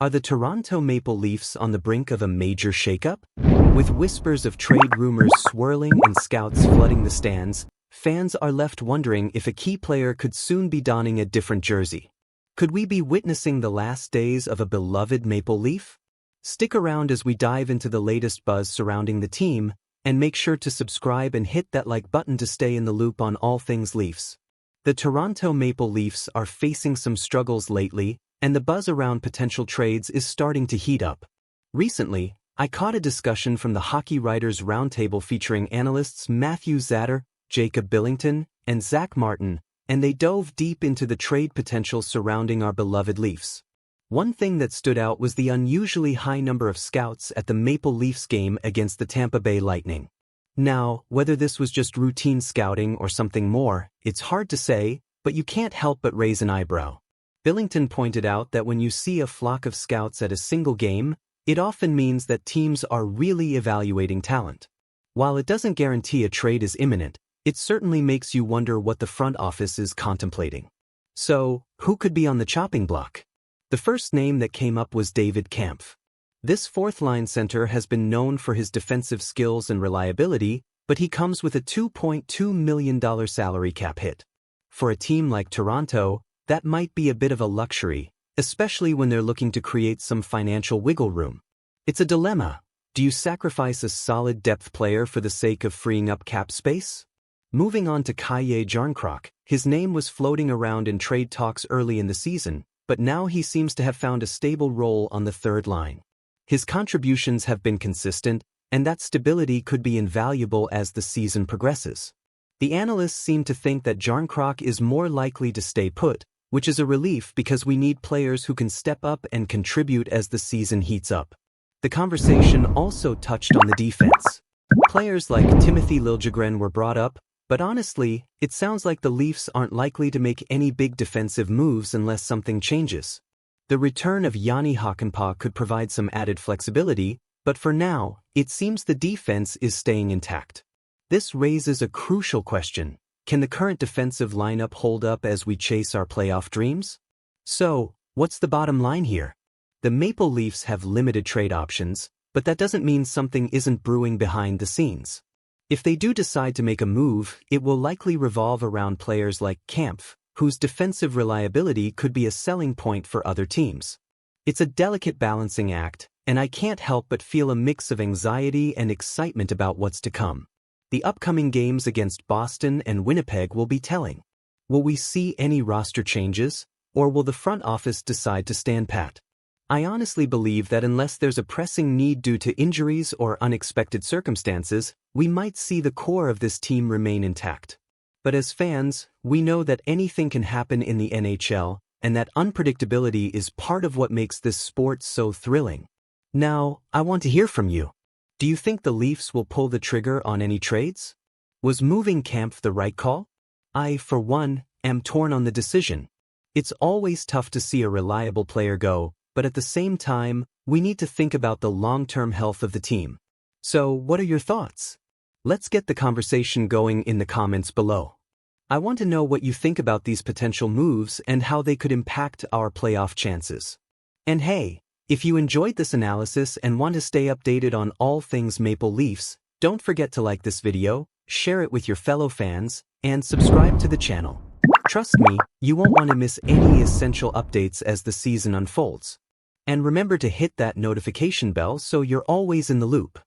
Are the Toronto Maple Leafs on the brink of a major shakeup? With whispers of trade rumors swirling and scouts flooding the stands, fans are left wondering if a key player could soon be donning a different jersey. Could we be witnessing the last days of a beloved Maple Leaf? Stick around as we dive into the latest buzz surrounding the team, and make sure to subscribe and hit that like button to stay in the loop on all things Leafs. The Toronto Maple Leafs are facing some struggles lately, and the buzz around potential trades is starting to heat up. Recently, I caught a discussion from the Hockey Writers Roundtable featuring analysts Matthew Zatter, Jacob Billington, and Zach Martin, and they dove deep into the trade potential surrounding our beloved Leafs. One thing that stood out was the unusually high number of scouts at the Maple Leafs game against the Tampa Bay Lightning. Now, whether this was just routine scouting or something more, it's hard to say, but you can't help but raise an eyebrow. Billington pointed out that when you see a flock of scouts at a single game, it often means that teams are really evaluating talent. While it doesn't guarantee a trade is imminent, it certainly makes you wonder what the front office is contemplating. So, who could be on the chopping block? The first name that came up was David Kampf. This fourth-line center has been known for his defensive skills and reliability, but he comes with a $2.2 million salary cap hit. For a team like Toronto, that might be a bit of a luxury, especially when they're looking to create some financial wiggle room. It's a dilemma. Do you sacrifice a solid depth player for the sake of freeing up cap space? Moving on to Kalle Jarnkrok, his name was floating around in trade talks early in the season, but now he seems to have found a stable role on the third line. His contributions have been consistent, and that stability could be invaluable as the season progresses. The analysts seem to think that Jarnkrok is more likely to stay put, which is a relief because we need players who can step up and contribute as the season heats up. The conversation also touched on the defense. Players like Timothy Liljegren were brought up, but honestly, it sounds like the Leafs aren't likely to make any big defensive moves unless something changes. The return of Jani Hakanpää could provide some added flexibility, but for now, it seems the defense is staying intact. This raises a crucial question. Can the current defensive lineup hold up as we chase our playoff dreams? So, what's the bottom line here? The Maple Leafs have limited trade options, but that doesn't mean something isn't brewing behind the scenes. If they do decide to make a move, it will likely revolve around players like Kampf, whose defensive reliability could be a selling point for other teams. It's a delicate balancing act, and I can't help but feel a mix of anxiety and excitement about what's to come. The upcoming games against Boston and Winnipeg will be telling. Will we see any roster changes, or will the front office decide to stand pat? I honestly believe that unless there's a pressing need due to injuries or unexpected circumstances, we might see the core of this team remain intact. But as fans, we know that anything can happen in the NHL, and that unpredictability is part of what makes this sport so thrilling. Now, I want to hear from you. Do you think the Leafs will pull the trigger on any trades? Was moving Kampf the right call? I, for one, am torn on the decision. It's always tough to see a reliable player go, but at the same time, we need to think about the long-term health of the team. So, what are your thoughts? Let's get the conversation going in the comments below. I want to know what you think about these potential moves and how they could impact our playoff chances. And hey, if you enjoyed this analysis and want to stay updated on all things Maple Leafs, don't forget to like this video, share it with your fellow fans, and subscribe to the channel. Trust me, you won't want to miss any essential updates as the season unfolds. And remember to hit that notification bell so you're always in the loop.